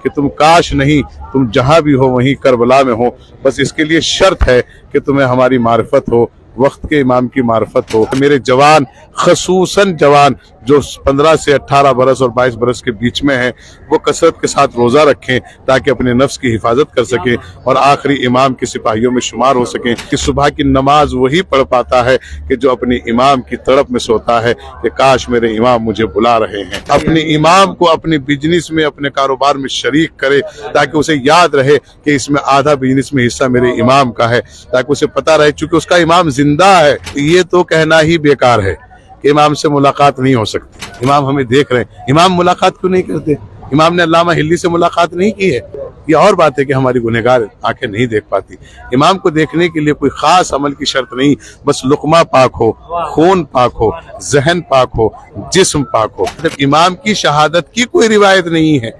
کہ تم کاش نہیں، تم جہاں بھی ہو وہیں کربلا میں ہو، بس اس کے لیے شرط ہے کہ تمہیں ہماری معرفت ہو، وقت کے امام کی معرفت ہو۔ میرے جوان، خصوصاً جوان جو 15 سے 18 برس اور 22 برس کے بیچ میں ہیں، وہ کثرت کے ساتھ روزہ رکھیں تاکہ اپنے نفس کی حفاظت کر سکیں اور آخری امام کے سپاہیوں میں شمار ہو سکیں۔ کہ صبح کی نماز وہی پڑھ پاتا ہے کہ جو اپنے امام کی تڑپ میں سوتا ہے کہ کاش میرے امام مجھے بلا رہے ہیں۔ اپنے امام کو اپنے بزنس میں، اپنے کاروبار میں شریک کرے تاکہ اسے یاد رہے کہ اس میں آدھا بزنس میں حصہ میرے امام کا ہے، تاکہ اسے پتہ رہے چونکہ اس کا امام زندہ ہے۔ یہ تو کہنا ہی بیکار ہے کہ امام سے ملاقات نہیں ہو سکتی، امام ہمیں دیکھ رہے ہیں۔ امام ملاقات کیوں نہیں کرتے؟ امام نے علامہ ہلی سے ملاقات نہیں کی ہے؟ یہ اور بات ہے کہ ہماری گنہگار آنکھیں نہیں دیکھ پاتی۔ امام کو دیکھنے کے لیے کوئی خاص عمل کی شرط نہیں، بس لقمہ پاک ہو، خون پاک ہو، ذہن پاک ہو، جسم پاک ہو۔ جب امام کی شہادت کی کوئی روایت نہیں ہے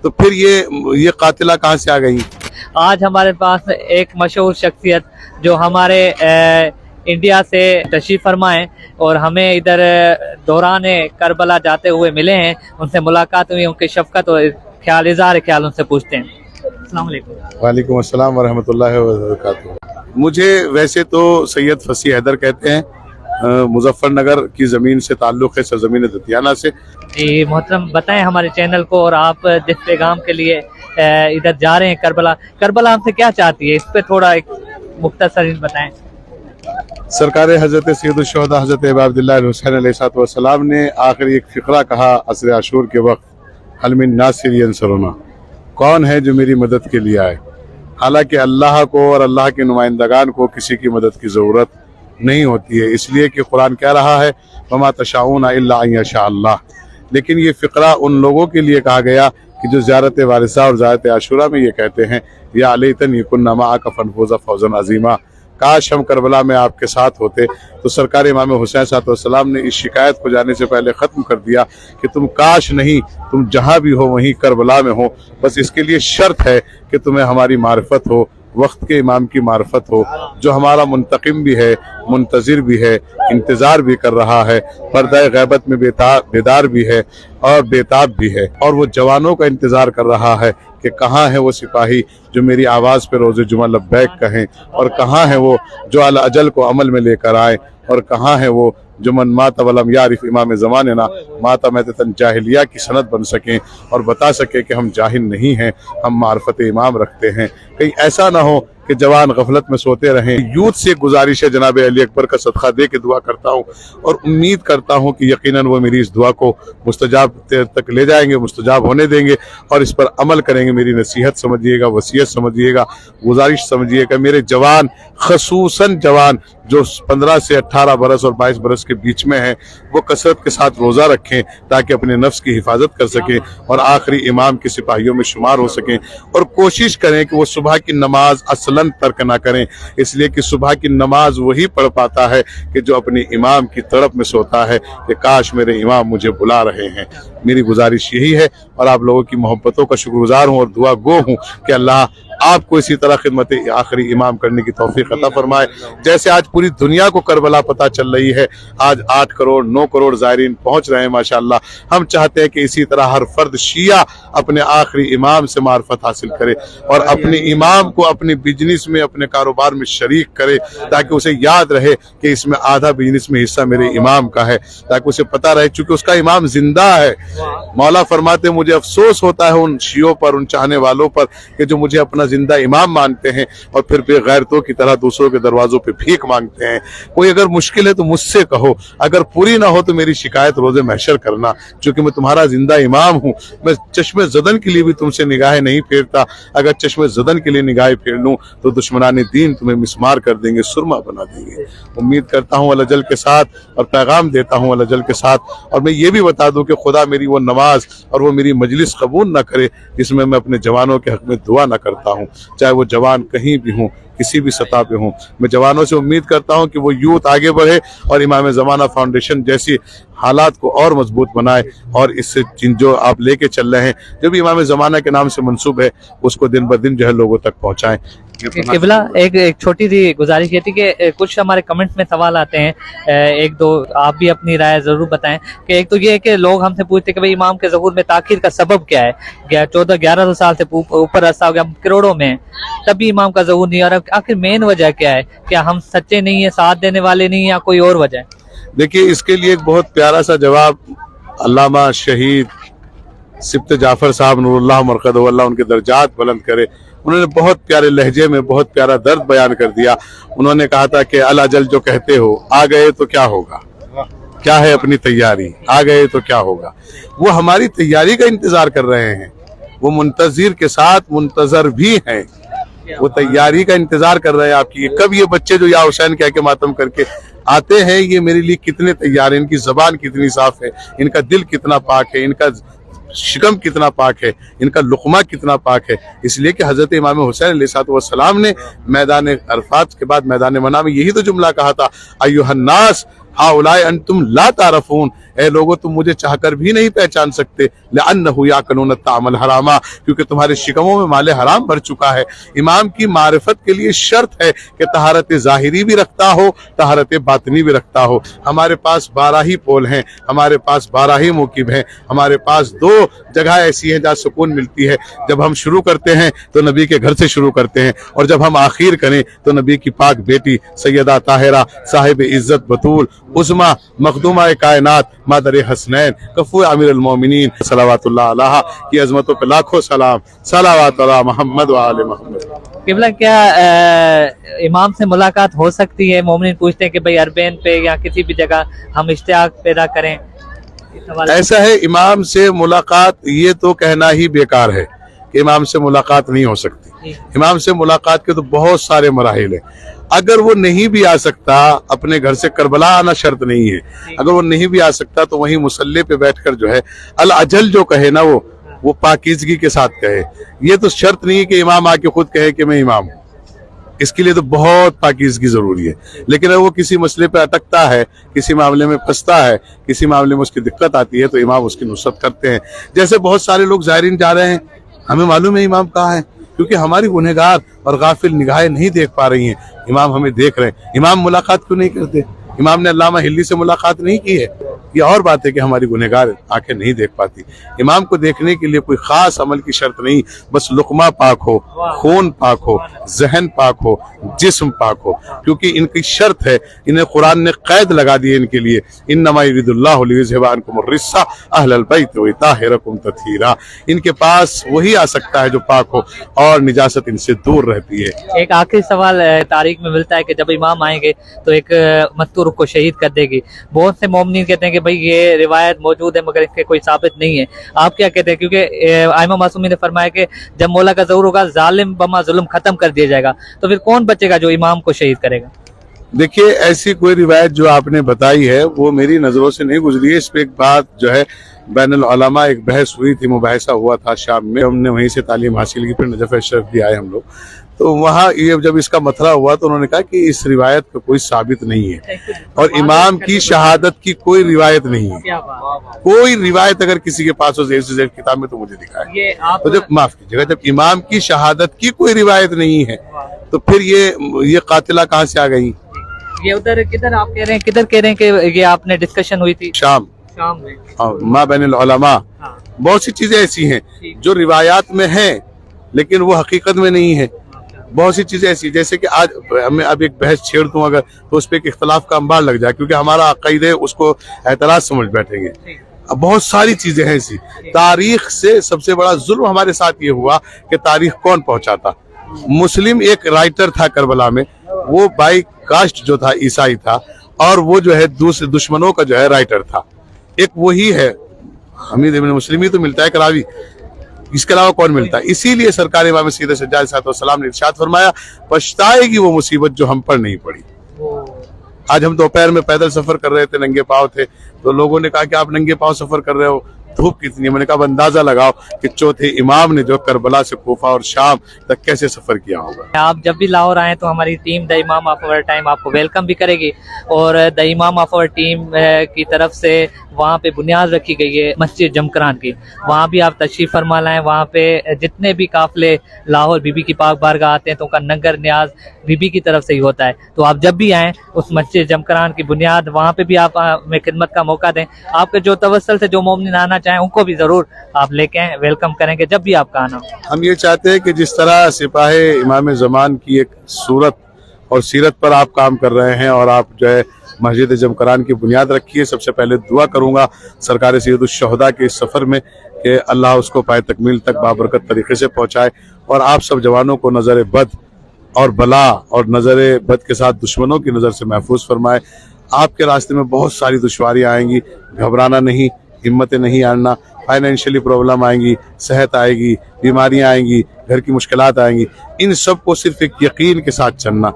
تو پھر یہ قاتلہ کہاں سے آ گئی؟ آج ہمارے پاس ایک مشہور شخصیت جو ہمارے انڈیا سے تشریف فرما ہے اور ہمیں ادھر دوران کربلا جاتے ہوئے ملے ہیں، ان سے ملاقات ہوئی، ان کی شفقت اور خیال، اظہار خیال ان سے پوچھتے ہیں۔ السلام علیکم۔ وعلیکم السلام ورحمۃ اللہ وبرکاتہ۔ مجھے ویسے تو سید فصیح حیدر کہتے ہیں، مظفر نگر کی زمین سے تعلق ہے، سرزمین دتیانہ سے۔ جی محترم، بتائیں ہمارے چینل کو، اور آپ جس پیغام کے لیے ادھر جا رہے ہیں کربلا ہم سے کیا چاہتی ہے، اس پہ تھوڑا ایک مختصر بتائیں۔ سرکار حضرت سید الشہداء حضرت ابا عبداللہ الحسین علیہ السلام نے آخری ایک فقرہ کہا عصر عاشور کے وقت، حل من ناصر ینصرنا، کون ہے جو میری مدد کے لیے آئے؟ حالانکہ اللہ کو اور اللہ کے نمائندگان کو کسی کی مدد کی ضرورت نہیں ہوتی ہے، اس لیے کہ قرآن کہہ رہا ہے وما تشاؤون الا ان یشاء اللہ۔ لیکن یہ فقرہ ان لوگوں کے لیے کہا گیا کہ جو زیارت وارثہ اور زیارت عاشورہ میں یہ کہتے ہیں یا لیتنی کنا معک فنفوز فوزا عظیما، کاش ہم کربلا میں آپ کے ساتھ ہوتے۔ تو سرکار امام حسین صلی اللہ علیہ وسلم نے اس شکایت کو جانے سے پہلے ختم کر دیا کہ تم کاش نہیں، تم جہاں بھی ہو وہیں کربلا میں ہو، بس اس کے لیے شرط ہے کہ تمہیں ہماری معرفت ہو، وقت کے امام کی معرفت ہو، جو ہمارا منتقم بھی ہے، منتظر بھی ہے، انتظار بھی کر رہا ہے، پردہ غیبت میں بیدار بھی ہے اور بیتاب بھی ہے، اور وہ جوانوں کا انتظار کر رہا ہے کہ کہاں ہے وہ سپاہی جو میری آواز پہ روز جمعہ لبیک کہیں، اور کہاں ہے وہ جو الاجل کو عمل میں لے کر آئے، اور کہاں ہے وہ جو من مات ولم یعرف امام زماننا مات میتۃ جاہلیہ کی سند بن سکیں اور بتا سکے کہ ہم جاہل نہیں ہیں، ہم معرفت امام رکھتے ہیں۔ کہیں ایسا نہ ہو کہ جوان غفلت میں سوتے رہیں۔ یوتھ سے گزارش ہے جناب علی اکبر کا صدقہ دے کے دعا کرتا ہوں، اور امید کرتا ہوں کہ یقیناً وہ میری اس دعا کو مستجاب تک لے جائیں گے، مستجاب ہونے دیں گے اور اس پر عمل کریں گے۔ میری نصیحت سمجھیے گا، وصیت سمجھیے گا، گزارش سمجھیے گا۔ میرے جوان، خصوصاً جوان جو 15 سے 18 برس اور 22 برس کے بیچ میں ہیں، وہ کثرت کے ساتھ روزہ رکھیں تاکہ اپنے نفس کی حفاظت کر سکیں اور آخری امام کے سپاہیوں میں شمار ہو سکیں، اور کوشش کریں کہ وہ صبح کی نماز اصلاً ترک نہ کریں، اس لیے کہ صبح کی نماز وہی پڑھ پاتا ہے کہ جو اپنے امام کی تڑپ میں سوتا ہے کہ کاش میرے امام مجھے بلا رہے ہیں۔ میری گزارش یہی ہے، اور آپ لوگوں کی محبتوں کا شکر گزار ہوں اور دعا گو ہوں کہ اللہ آپ کو اسی طرح خدمت آخری امام کرنے کی توفیق عطا فرمائے۔ جیسے آج پوری دنیا کو کربلا پتہ چل رہی ہے، آج 8 کروڑ 9 کروڑ زائرین پہنچ رہے ہیں ماشاءاللہ، ہم چاہتے ہیں کہ اسی طرح ہر فرد شیعہ اپنے آخری امام سے معرفت حاصل کرے اور اپنے امام کو اپنے بزنس میں، اپنے کاروبار میں شریک کرے تاکہ اسے یاد رہے کہ اس میں آدھا بزنس میں حصہ میرے امام کا ہے، تاکہ اسے پتہ رہے چونکہ اس کا امام زندہ ہے۔ مولا فرماتے ہیں مجھے افسوس ہوتا ہے ان شیعوں پر، ان چاہنے والوں پر کہ جو مجھے اپنا زندہ امام مانتے ہیں اور پھر بے غیرتوں کی طرح دوسروں کے دروازوں پہ بھیک مانگتے ہیں۔ کوئی اگر مشکل ہے تو مجھ سے کہو، اگر پوری نہ ہو تو میری شکایت روز محشر کرنا، چونکہ میں تمہارا زندہ امام ہوں۔ میں چشم زدن کے لیے بھی تم سے نگاہیں نہیں پھیرتا، اگر چشم زدن کے لیے نگاہیں پھیر لوں تو دشمنان دین تمہیں مسمار کر دیں گے، سرما بنا دیں گے۔ امید کرتا ہوں الاجل کے ساتھ، اور پیغام دیتا ہوں الاجل کے ساتھ، اور میں یہ بھی بتا دوں کہ خدا میری وہ نماز اور وہ میری مجلس قبول نہ کرے جس میں میں اپنے جوانوں کے حق میں دعا نہ کرتا ہوں، چاہے وہ جوان کہیں بھی ہوں، کسی بھی سطح پہ ہوں۔ میں جوانوں سے امید کرتا ہوں کہ وہ یوتھ آگے بڑھے اور امام زمانہ فاؤنڈیشن جیسی حالات کو اور مضبوط بنائے، اور اس سے جو آپ لے کے چل رہے ہیں، جو بھی امام زمانہ کے نام سے منسوب ہے، اس کو دن بدن جو ہے لوگوں تک پہنچائیں۔ किबला एक छोटी सी गुजारिश ये थी कि कुछ हमारे कमेंट में सवाल आते हैं, एक दो आप भी अपनी राय जरूर बताएं कि एक तो ये है कि लोग हमसे पूछते हैं कि भाई इमाम के ज़हूर में ताखीर का सबब क्या है, 1400-1100 साल से ऊपर अरसा हो गया, करोड़ों में तब भी इमाम का ज़हूर नहीं, और आखिर मेन वजह क्या है? क्या हम सच्चे नहीं है, साथ देने वाले नहीं है, या कोई और वजह है? देखिए, इसके लिए एक बहुत प्यारा सा जवाब अल्लामा शहीद सिब्त जाफर साहब नूरुल्लाह मरकदहु, अल्लाह उनके दर्जात बुलंद करे, उन्होंने बहुत प्यारे लहजे में बहुत प्यारा दर्द बयान कर दिया। उन्होंने कहा था कि अल अजल जो कहते हो, आ गए तो क्या होगा, क्या है अपनी तैयारी, आ गए तो क्या होगा। वो हमारी तैयारी का इंतजार कर रहे हैं, वो मुंतजिर के साथ मुंतजर भी हैं, वो तैयारी का इंतजार कर रहे हैं आपकी। कब ये बच्चे जो या हुसैन कह के मातम करके आते हैं, ये मेरे लिए कितने तैयार हैं, इनकी जबान कितनी साफ है, इनका दिल कितना पाक है, इनका शिकम कितना पाक है, इनका लुकमा कितना पाक है। इसलिए कि हजरत इमाम हुसैन अलैहिस्सलाम ने मैदान अरफात के बाद मैदान मना में यही तो जुमला कहा था, अय्युहन्नास हाउलाए अंतुम ला तारफून, ए लोगो तुम मुझे चाहकर भी नहीं पहचान सकते, लअन्नहु याकुलून तामल हरामा, क्योंकि तुम्हारे शिकमों में माले हराम भर चुका है। इमाम की मारिफत के लिए शर्त है कि तहारत ज़ाहिरी भी रखता हो, तहारत बातनी भी रखता हो। हमारे पास 12 ही पोल हैं, हमारे पास 12 ही मौकिब हैं, हमारे पास 2 जगह ऐसी हैं जहाँ सुकून मिलती है। जब हम शुरू करते हैं तो नबी के घर से शुरू करते हैं, और जब हम आखिर करें तो नबी की पाक बेटी सैयदा ताहिरा साहिब इज्जत बतूल उस्मा मखदूमा कायनात मादर हसनैन कफू आमिर अल मोमिनीन सलावतुल्लाह अलैहा की अजमतों पे लाखों सलाम, सलावत अला मोहम्मद व आले मोहम्मद। किबला क्या इमाम से मुलाकात हो सकती है? मोमिन पूछते हैं कि भाई अरबैन पे या किसी भी जगह हम इश्तियाक पैदा करें। ऐसा है, इमाम से मुलाकात ये तो कहना ही बेकार है कि इमाम से मुलाकात नहीं हो सकती। इमाम से मुलाकात के तो बहुत सारे मराहिल हैं। अगर वो नहीं भी आ सकता, अपने घर से करबला आना शर्त नहीं है, अगर वो नहीं भी आ सकता तो वहीं मुसल्ले पे बैठकर जो है अल अजल जो कहे ना, वो पाकीज़गी के साथ कहे। ये तो शर्त नहीं है कि इमाम आके खुद कहे कि मैं इमाम हूँ, इसके लिए तो बहुत पाकीज़गी जरूरी है। लेकिन अगर वो किसी मसले पे अटकता है, किसी मामले में फंसता है, किसी मामले में उसकी दिक्कत आती है, तो इमाम उसकी नुसरत करते हैं। जैसे बहुत सारे लोग ज़ायरीन जा रहे हैं, हमें मालूम है इमाम कहाँ है, क्योंकि हमारी गुनहगार और गाफिल निगाहें नहीं देख पा रही हैं, इमाम हमें देख रहे हैं। इमाम मुलाकात क्यों नहीं करते? इमाम ने अल्लामा हिल्ली से मुलाकात नहीं की है, ये और बात है कि हमारी गुनहगार आंखें नहीं देख पाती। इमाम को देखने के लिए कोई खास अमल की शर्त नहीं, बस लुकमा पाक हो, खून पाक हो, जहन पाक हो, जिस्म पाक हो, क्योंकि इनकी शर्त है, इन्हें कुरान ने कैद लगा दी है इनके लिए, इन्नमा युरिदुल्लाहु लियुज़हिबा अन्कुम अर्रिज्सा अहलल बैत व युताहिरकुम तत्हीरा। इनके पास वही आ सकता है जो पाक हो, और निजासत इनसे दूर रहती है। एक आखिरी सवाल तारीख में मिलता है कि जब इमाम आएंगे तो एक मस्तूर को शहीद कर देगी। बहुत से मोमिनीन कहते हैं कि भाई ये रिवायत मौजूद है मगर इसके कोई साबित नहीं है, आप क्या कहते हैं? क्योंकि आइमा मासूमी ने फरमाया कि जब मौला का ज़हूर होगा जालिम बमा जुल्म खत्म कर दिया जाएगा, तो फिर कौन बचेगा जो इमाम को शहीद करेगा? देखिए, ऐसी कोई रिवायत जो आपने बताई है वो मेरी नजरों से नहीं गुजरी है। इस पे एक बात जो है बैनुल उलमा एक बहस हुई थी, मुबाहिसा हुआ था शाम में, हमने वहीं से तालीम हासिल की, फिर नजफ अशरफ भी आए हम लोग, तो वहाँ ये जब इसका मसला हुआ तो उन्होंने कहा कि इस रिवायत का कोई साबित नहीं है, और इमाम की शहादत की कोई रिवायत नहीं है। कोई रिवायत अगर किसी के पास हो ज़ेर से ज़ेर किताब में तो मुझे दिखाए। तो जब माफ कीजिएगा, जब इमाम की शहादत की कोई रिवायत नहीं है तो फिर ये कातिला कहाँ से आ गई? ये उधर किधर आप कह रहे हैं, किधर कह रहे हैं कि ये आपने डिस्कशन हुई थी? शाम में माँ बैनुल उलमा। बहुत सी चीजें ऐसी हैं जो रिवायात में हैं लेकिन वो हकीकत में नहीं है। बहुत सी चीजें ऐसी, जैसे कि आज मैं अब एक बहस छेड़ दूं अगर, तो उस पर एक इख्तलाफ का अंबार लग जाए, क्योंकि हमारा अक़ीदा है उसको एतराज समझ बैठेंगे। अब बहुत सारी चीजें हैं ऐसी। तारीख से सबसे बड़ा जुल्म हमारे साथ ये हुआ कि तारीख कौन पहुंचाता। मुस्लिम एक राइटर था करबला में, वो बाई कास्ट जो था ईसाई था, और वो जो है दूसरे दुश्मनों का जो है राइटर था। एक वही है हमीद इब्न मुस्लिम ही तो मिलता है करावी, इसके अलावा कौन मिलता है? इसीलिए सरकार इमाम सैयद सज्जाद सलाम ने इरशाद फरमाया, पछताएगी वो मुसीबत जो हम पर नहीं पड़ी। आज हम दोपहर में पैदल सफर कर रहे थे, नंगे पाँव थे, तो लोगों ने कहा कि आप नंगे पाँव सफर कर रहे हो, धूप कितनी है। मैंने कहा अब अंदाजा लगाओ कि चौथे इमाम ने जो करबला से कोफा और शाम तक कैसे सफर किया होगा। आप जब भी लाहौर आए तो हमारी टीम द इमाम ऑफ आवर टाइम आपको वेलकम भी करेगी, और द इमाम ऑफ आवर टीम की तरफ से वहाँ पे बुनियाद रखी गई है मस्जिद जमकरान की, वहाँ भी आप तशरीफ फरमा लाएं। वहाँ पे जितने भी काफिले लाहौर बीबी की पाक बारगाह आते हैं तो उनका नंगर न्याज बीबी की तरफ से ही होता है। तो आप जब भी आएँ उस मस्जिद जमकरान की बुनियाद वहाँ पे भी आप हमें खिदमत का मौका दें। आपके जो तवस्सुल से जो मोमिन आना चाहें उनको भी ज़रूर आप लेके आएं, वेलकम करेंगे जब भी आपका आना हो। हम ये चाहते हैं कि जिस तरह सिपाही इमाम ज़मान की एक सूरत और सीरत पर आप काम कर रहे हैं और आप जो है मस्जिद जमकरान की बुनियाद रखी है, सबसे पहले दुआ करूंगा सरकार सैयदुश्शुहदा के इस सफ़र में कि अल्लाह उसको पाए तकमील तक बाबरकत तरीके से पहुँचाए, और आप सब जवानों को नज़र बद और बला और नज़र बद के साथ दुश्मनों की नज़र से महफूज फरमाए। आपके रास्ते में बहुत सारी दुश्वारियाँ आएंगी, घबराना नहीं, हिम्मतें नहीं आना। फाइनेंशियली प्रॉब्लम आएंगी, सेहत आएगी, बीमारियां आएंगी, घर की मुश्किलात आएंगी, इन सब को सिर्फ एक यकीन के साथ चलना।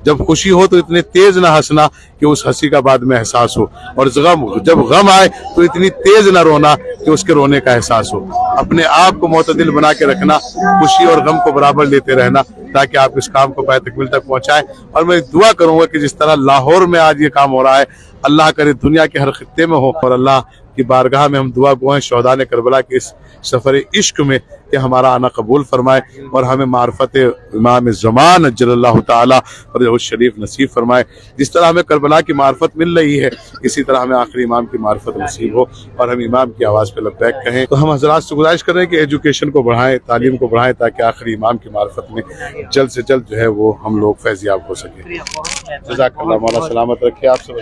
जब खुशी हो तो इतने तेज ना हंसना कि उस हंसी का बाद में एहसास हो, और जब गम आए तो इतनी तेज ना रोना कि उसके रोने का एहसास हो। अपने आप को मुतदिल बना के रखना, खुशी और गम को बराबर लेते रहना, ताकि आप इस काम को पाए तकमील तक पहुंचाएं। और मैं दुआ करूंगा कि जिस तरह लाहौर में आज ये काम हो रहा है, अल्लाह करे दुनिया के हर खित्ते में हो, और अल्लाह की बारगाह में हम दुआ गो हैं शुहदा ने करबला के इस सफ़र इश्क में कि हमारा आना कबूल फरमाए और हमें मार्फत इमाम ज़मान अज्जलल्लाहु ताला फरजहु शरीफ नसीब फरमाए। जिस तरह हमें करबला की मार्फत मिल रही है, इसी तरह हमें आखिरी इमाम की मार्फत नसीब हो और हम इमाम की आवाज़ पे लब्बैक कहें। तो हम हज़रात से गुजारिश कर रहे हैं कि एजुकेशन को बढ़ाएं, तालीम को बढ़ाएं, ताकि आखिरी इमाम की मार्फत में जल्द से जल्द जो है वो हम लोग फैज़याब हो सकें। जज़ाकल्लाह, मौला सलामत रखे आप सब।